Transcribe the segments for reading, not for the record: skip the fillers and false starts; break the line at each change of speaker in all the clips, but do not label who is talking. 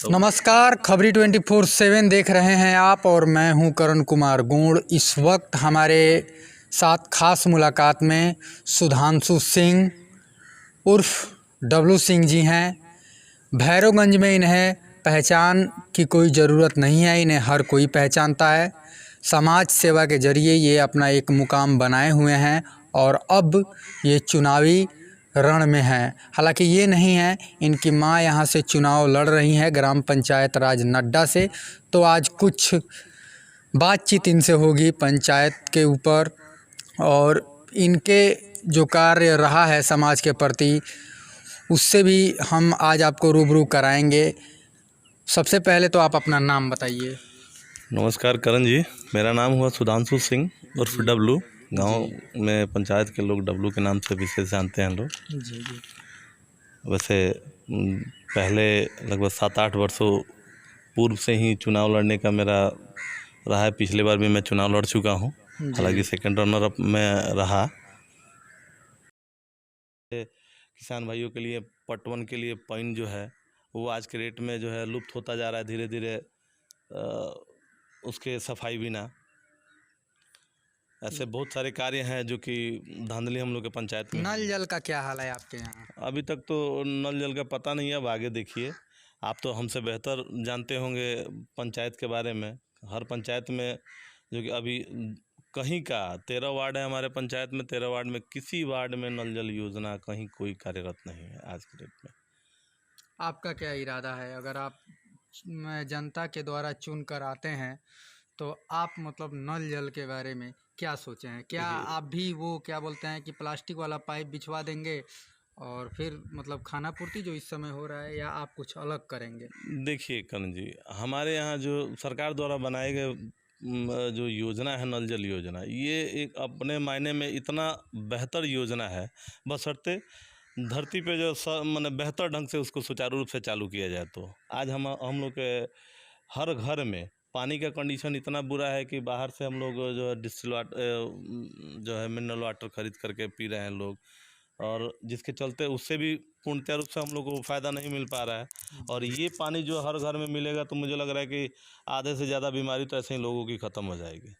नमस्कार, खबरी 24/7 देख रहे हैं आप और मैं हूं करण कुमार गोंड। इस वक्त हमारे साथ खास मुलाकात में सुधांशु सिंह उर्फ डब्लू सिंह जी हैं। भैरवगंज में इन्हें पहचान की कोई ज़रूरत नहीं है, इन्हें हर कोई पहचानता है। समाज सेवा के जरिए ये अपना एक मुकाम बनाए हुए हैं और अब ये चुनावी रण में हैं। हालांकि ये नहीं है, इनकी माँ यहाँ से चुनाव लड़ रही हैं ग्राम पंचायत राज नड्डा से। तो आज कुछ बातचीत इनसे होगी पंचायत के ऊपर और इनके जो कार्य रहा है समाज के प्रति उससे भी हम आज आपको रूबरू कराएंगे। सबसे पहले तो आप अपना नाम बताइए।
नमस्कार करण जी, मेरा नाम हुआ सुधांशु सिंह उर्फ डब्लू। गांव में पंचायत के लोग डब्लू के नाम से विशेष जानते हैं लोग।
जी जी।
वैसे पहले लगभग 7-8 वर्षों पूर्व से ही चुनाव लड़ने का मेरा रहा है। पिछले बार भी मैं चुनाव लड़ चुका हूं, हालांकि सेकंड रनर अप में रहा। किसान भाइयों के लिए पटवन के लिए पानी जो है वो आज के रेट में जो है लुप्त होता जा रहा है धीरे धीरे। उसके सफाई बिना ऐसे बहुत सारे कार्य हैं जो कि धांधली हम लोग के पंचायत में।
नल जल का क्या हाल है आपके यहाँ?
अभी तक तो नल जल का पता नहीं है, अब आगे देखिए। आप तो हमसे बेहतर जानते होंगे पंचायत के बारे में। हर पंचायत में जो कि अभी कहीं का 13 वार्ड है हमारे पंचायत में, 13 वार्ड में किसी वार्ड में नल जल योजना कहीं कोई कार्यरत नहीं है आज के डेट में।
आपका क्या इरादा है? अगर आप जनता के द्वारा चुन कर आते हैं तो आप मतलब नल जल के बारे में क्या सोचे हैं? क्या आप भी वो क्या बोलते हैं कि प्लास्टिक वाला पाइप बिछवा देंगे और फिर मतलब खाना पूर्ति जो इस समय हो रहा है, या आप कुछ अलग करेंगे?
देखिए करण जी, हमारे यहाँ जो सरकार द्वारा बनाए गए जो योजना है नल जल योजना, ये एक अपने मायने में इतना बेहतर योजना है, बशर्ते धरती पे जो माने बेहतर ढंग से उसको सुचारू रूप से चालू किया जाए। तो आज हम लोग के हर घर में पानी का कंडीशन इतना बुरा है कि बाहर से हम लोग जो है डिस्टिल वाटर जो है मिनरल वाटर खरीद करके पी रहे हैं लोग, और जिसके चलते उससे भी पूर्णतः रूप से हम लोग को फ़ायदा नहीं मिल पा रहा है। और ये पानी जो हर घर में मिलेगा तो मुझे लग रहा है कि आधे से ज़्यादा बीमारी तो ऐसे ही लोगों की ख़त्म हो जाएगी।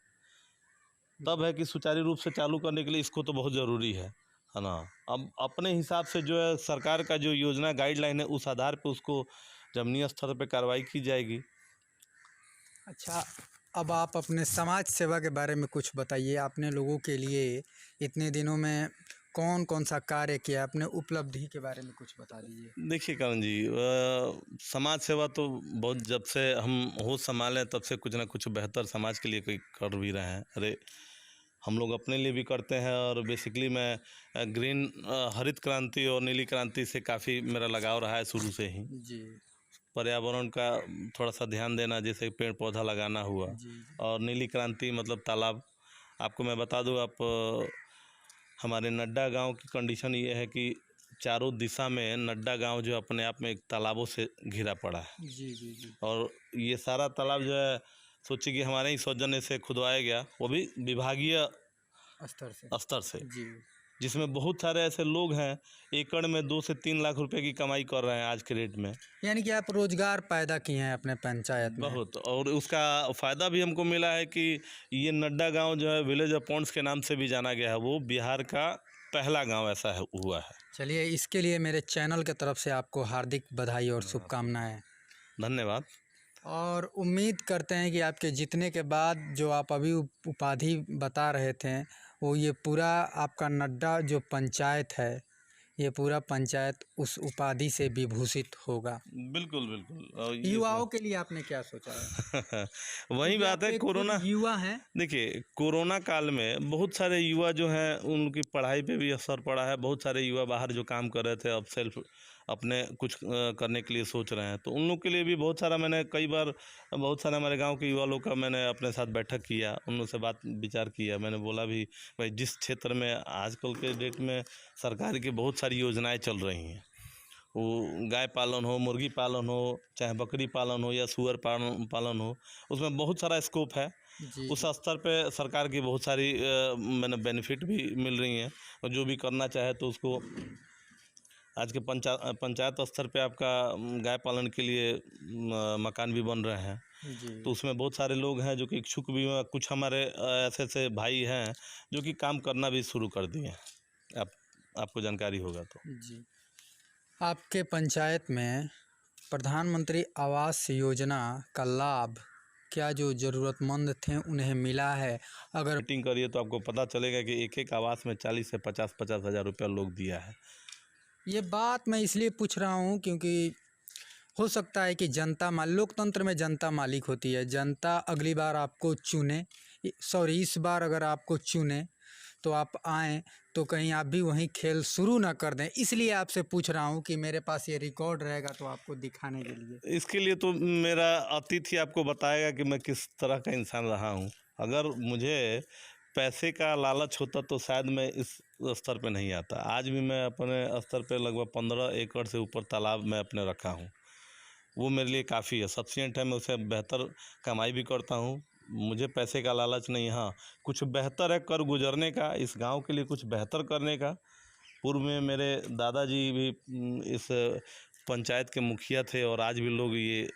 तब है कि सुचारू रूप से चालू करने के लिए इसको तो बहुत ज़रूरी है ना। अब अपने हिसाब से जो है सरकार का जो योजना गाइडलाइन है उस आधार पे उसको जमीनी स्तर पे कार्रवाई की जाएगी।
अच्छा, अब आप अपने समाज सेवा के बारे में कुछ बताइए। आपने लोगों के लिए इतने दिनों में कौन कौन सा कार्य किया? अपने उपलब्धि के बारे में कुछ बता दीजिए।
देखिए करण जी, समाज सेवा तो बहुत जब से हम होश संभाले तब से कुछ ना कुछ बेहतर समाज के लिए कोई कर भी रहे हैं। अरे हम लोग अपने लिए भी करते हैं, और बेसिकली मैं ग्रीन हरित क्रांति और नीली क्रांति से काफ़ी मेरा लगाव रहा है शुरू से ही।
जी
पर्यावरण का थोड़ा सा ध्यान देना, जैसे पेड़ पौधा लगाना हुआ,
जी।
और नीली क्रांति मतलब तालाब। आपको मैं बता दूं, आप हमारे नड्डा गांव की कंडीशन ये है कि चारों दिशा में नड्डा गांव जो अपने आप में एक तालाबों से घिरा पड़ा है।
जी जी जी।
और ये सारा तालाब जो है सोचिए कि हमारे ही सौजन्य से खुदवाया गया, वो भी विभागीय स्तर से,
जी।
जिसमें बहुत सारे ऐसे लोग हैं एकड़ में 2 से 3 लाख रुपए की कमाई कर रहे हैं आज के रेट में।
यानी कि आप रोजगार पैदा किए हैं अपने पंचायत में।
बहुत, और उसका फ़ायदा भी हमको मिला है कि ये नड्डा गांव जो है विलेज ऑफ पॉन्ड्स के नाम से भी जाना गया है। वो बिहार का पहला गांव ऐसा हुआ है।
चलिए, इसके लिए मेरे चैनल की तरफ से आपको हार्दिक बधाई और शुभकामनाएं।
धन्यवाद।
और उम्मीद करते हैं कि आपके जीतने के बाद जो आप अभी उपाधि बता रहे थे, वो ये पूरा आपका नड्डा जो पंचायत है, ये पूरा पंचायत उस उपाधि से विभूषित होगा।
बिल्कुल बिल्कुल।
युवाओं के लिए आपने क्या सोचा है?
वही बात है, कोरोना
युवा हैं।
देखिए कोरोना काल में बहुत सारे युवा जो हैं उनकी पढ़ाई पे भी असर पड़ा है। बहुत सारे युवा बाहर जो काम कर रहे थे अब सेल्फ अपने कुछ करने के लिए सोच रहे हैं, तो उन लोग के लिए भी बहुत सारा मैंने कई बार बहुत सारे हमारे गांव के युवा लोग का मैंने अपने साथ बैठक किया, उन लोग से बात विचार किया। मैंने बोला भी भाई जिस क्षेत्र में आजकल के डेट में सरकार की बहुत सारी योजनाएं चल रही हैं, वो गाय पालन हो, मुर्गी पालन हो, चाहे बकरी पालन हो या सुअर पालन हो, उसमें बहुत सारा स्कोप है। उस स्तर पे सरकार की बहुत सारी मैंने बेनिफिट भी मिल रही हैं, और जो भी करना चाहे तो उसको आज के पंचायत स्तर पे आपका गाय पालन के लिए मकान भी बन रहे हैं।
जी
तो उसमें बहुत सारे लोग हैं जो कि इच्छुक भी हैं। कुछ हमारे ऐसे ऐसे भाई हैं जो कि काम करना भी शुरू कर दिए हैं। आपको जानकारी होगा तो।
जी। आपके पंचायत में प्रधानमंत्री आवास योजना का लाभ क्या जो ज़रूरतमंद थे उन्हें मिला है? अगर
मीटिंग करिए तो आपको पता चलेगा कि एक एक आवास में 40 से 50 हज़ार रुपया लोग दिया है।
ये बात मैं इसलिए पूछ रहा हूँ क्योंकि हो सकता है कि लोकतंत्र में जनता मालिक होती है। जनता अगली बार आपको चुने, सॉरी इस बार अगर आपको चुने तो आप आएँ तो कहीं आप भी वहीं खेल शुरू ना कर दें। इसलिए आपसे पूछ रहा हूँ कि मेरे पास ये रिकॉर्ड रहेगा तो आपको दिखाने के लिए।
इसके लिए तो मेरा अतिथि आपको बताएगा कि मैं किस तरह का इंसान रहा हूँ। अगर मुझे पैसे का लालच होता तो शायद मैं इस स्तर पे नहीं आता। आज भी मैं अपने स्तर पे लगभग 15 एकड़ से ऊपर तालाब में अपने रखा हूँ। वो मेरे लिए काफ़ी है, सफिशिएंट है। मैं उससे बेहतर कमाई भी करता हूँ। मुझे पैसे का लालच नहीं, हाँ कुछ बेहतर है कर गुजरने का, इस गांव के लिए कुछ बेहतर करने का। पूर्व में मेरे दादाजी भी इस पंचायत के मुखिया थे और आज भी लोग ये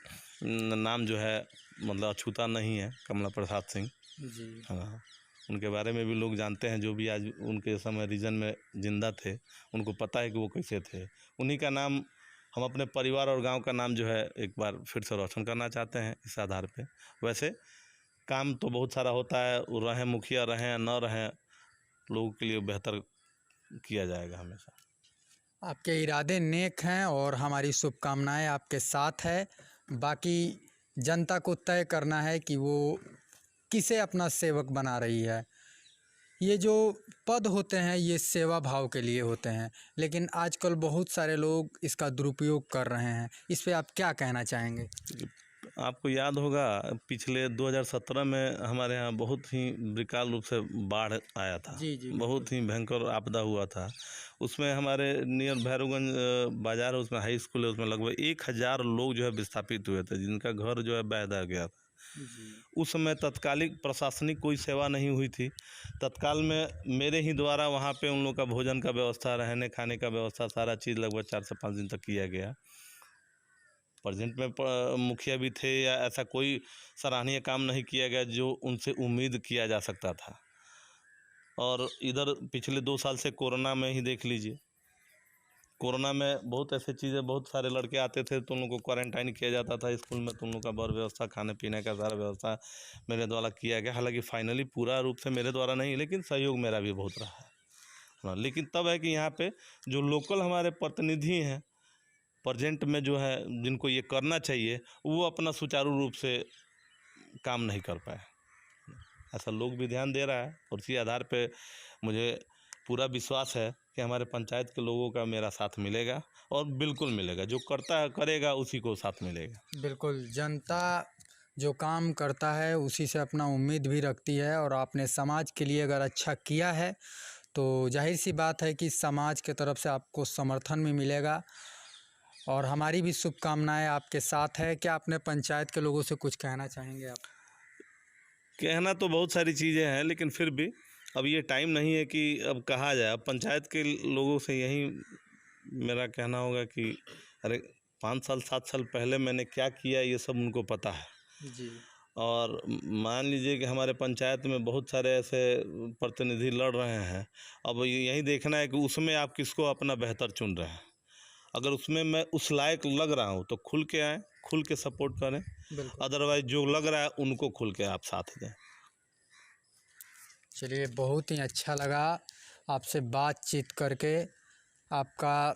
नाम जो है मतलब अछूता नहीं है, कमला प्रसाद सिंह।
जी
हाँ, उनके बारे में भी लोग जानते हैं। जो भी आज उनके समय रीजन में जिंदा थे उनको पता है कि वो कैसे थे। उन्हीं का नाम हम अपने परिवार और गांव का नाम जो है एक बार फिर से रोशन करना चाहते हैं इस आधार पे। वैसे काम तो बहुत सारा होता है, वो रहें मुखिया रहें या न रहें, लोगों के लिए बेहतर किया जाएगा हमेशा।
आपके इरादे नेक हैं और हमारी शुभकामनाएं आपके साथ है। बाकी जनता को तय करना है कि वो किसे अपना सेवक बना रही है। ये जो पद होते हैं ये सेवा भाव के लिए होते हैं, लेकिन आजकल बहुत सारे लोग इसका दुरुपयोग कर रहे हैं। इस पे आप क्या कहना चाहेंगे?
आपको याद होगा पिछले 2017 में हमारे यहाँ बहुत ही विकराल रूप से बाढ़ आया था।
जी जी
बहुत ही भयंकर आपदा हुआ था। उसमें हमारे नियर भैरवगंज बाजार है, उसमें हाई स्कूल है, उसमें लगभग 1000 लोग जो है विस्थापित हुए थे, जिनका घर जो है बह गया था।
जी
उस समय तत्कालिक प्रशासनिक कोई सेवा नहीं हुई थी। तत्काल में मेरे ही द्वारा वहाँ पे उन लोग का भोजन का व्यवस्था, रहने खाने का व्यवस्था, सारा चीज़ लगभग 4 से 5 दिन तक किया गया। प्रेजेंट में मुखिया भी थे या ऐसा कोई सराहनीय काम नहीं किया गया जो उनसे उम्मीद किया जा सकता था। और इधर पिछले 2 साल से कोरोना में ही देख लीजिए। कोरोना में बहुत ऐसे चीज़ें, बहुत सारे लड़के आते थे तो उन लोगों को क्वारंटाइन किया जाता था स्कूल में, तो उन लोगों का बर व्यवस्था, खाने पीने का सारा व्यवस्था मेरे द्वारा किया गया। हालांकि फाइनली पूरा रूप से मेरे द्वारा नहीं, लेकिन सहयोग मेरा भी बहुत रहा है। हाँ, लेकिन तब है कि यहाँ पे जो लोकल हमारे प्रतिनिधि हैं प्रेजेंट में जो है, जिनको ये करना चाहिए, वो अपना सुचारू रूप से काम नहीं कर पाए। ऐसा लोग भी ध्यान दे रहा है और इसी आधार पे मुझे पूरा विश्वास है कि हमारे पंचायत के लोगों का मेरा साथ मिलेगा और बिल्कुल मिलेगा। जो करता है करेगा उसी को साथ मिलेगा।
बिल्कुल, जनता जो काम करता है उसी से अपना उम्मीद भी रखती है, और आपने समाज के लिए अगर अच्छा किया है तो जाहिर सी बात है कि समाज के तरफ से आपको समर्थन भी मिलेगा। और हमारी भी शुभकामनाएं आपके साथ है। क्या अपने पंचायत के लोगों से कुछ कहना चाहेंगे आप?
कहना तो बहुत सारी चीज़ें हैं, लेकिन फिर भी अब ये टाइम नहीं है कि अब कहा जाए। अब पंचायत के लोगों से यही मेरा कहना होगा कि अरे 5 साल 7 साल पहले मैंने क्या किया ये सब उनको पता है।
जी
और मान लीजिए कि हमारे पंचायत में बहुत सारे ऐसे प्रतिनिधि लड़ रहे हैं। अब यही देखना है कि उसमें आप किसको अपना बेहतर चुन रहे हैं। अगर उसमें मैं उस लायक लग रहा हूँ तो खुल के आएँ, खुल के सपोर्ट करें।
बिल्कुल।
अदरवाइज जो लग रहा है उनको खुल के आप साथ दें।
चलिए, बहुत ही अच्छा लगा आपसे बातचीत करके। आपका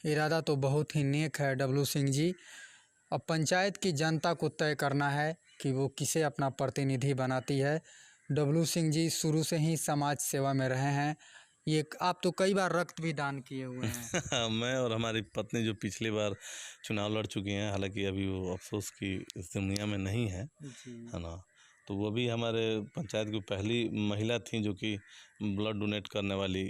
इरादा तो बहुत ही नेक है डब्लू सिंह जी। अब पंचायत की जनता को तय करना है कि वो किसे अपना प्रतिनिधि बनाती है। डब्लू सिंह जी शुरू से ही समाज सेवा में रहे हैं। ये आप तो कई बार रक्त भी दान किए हुए हैं।
मैं और हमारी पत्नी जो पिछली बार चुनाव लड़ चुकी हैं, हालांकि अभी वो अफसोस की इस दुनिया में नहीं है,
जी
है ना। तो वो भी हमारे पंचायत की पहली महिला थी जो कि ब्लड डोनेट करने वाली।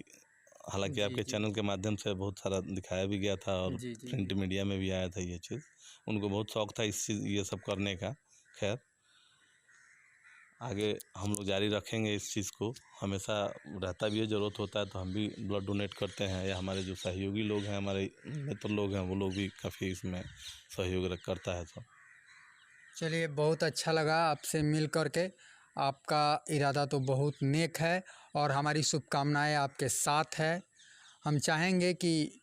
हालांकि
जी
आपके
जी
चैनल के माध्यम से बहुत सारा दिखाया भी गया था और
जी जी
प्रिंट
जी
मीडिया में भी आया था ये चीज़। उनको बहुत शौक था इस चीज़ ये सब करने का। खैर आगे हम लोग जारी रखेंगे इस चीज़ को। हमेशा रहता भी है, ज़रूरत होता है तो हम भी ब्लड डोनेट करते हैं, या हमारे जो सहयोगी लोग हैं, हमारे मित्र लोग हैं, वो लोग भी काफ़ी इसमें सहयोग करता है। तो
चलिए, बहुत अच्छा लगा आपसे मिल कर के। आपका इरादा तो बहुत नेक है और हमारी शुभकामनाएं आपके साथ है। हम चाहेंगे कि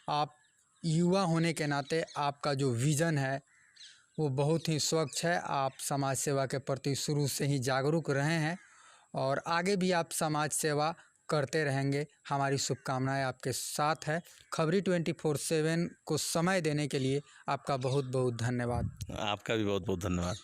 आप युवा होने के नाते आपका जो विज़न है वो बहुत ही स्वच्छ है। आप समाज सेवा के प्रति शुरू से ही जागरूक रहे हैं और आगे भी आप समाज सेवा करते रहेंगे। हमारी शुभकामनाएं आपके साथ है। खबरी 24/7 को समय देने के लिए आपका बहुत बहुत धन्यवाद।
आपका भी बहुत बहुत धन्यवाद।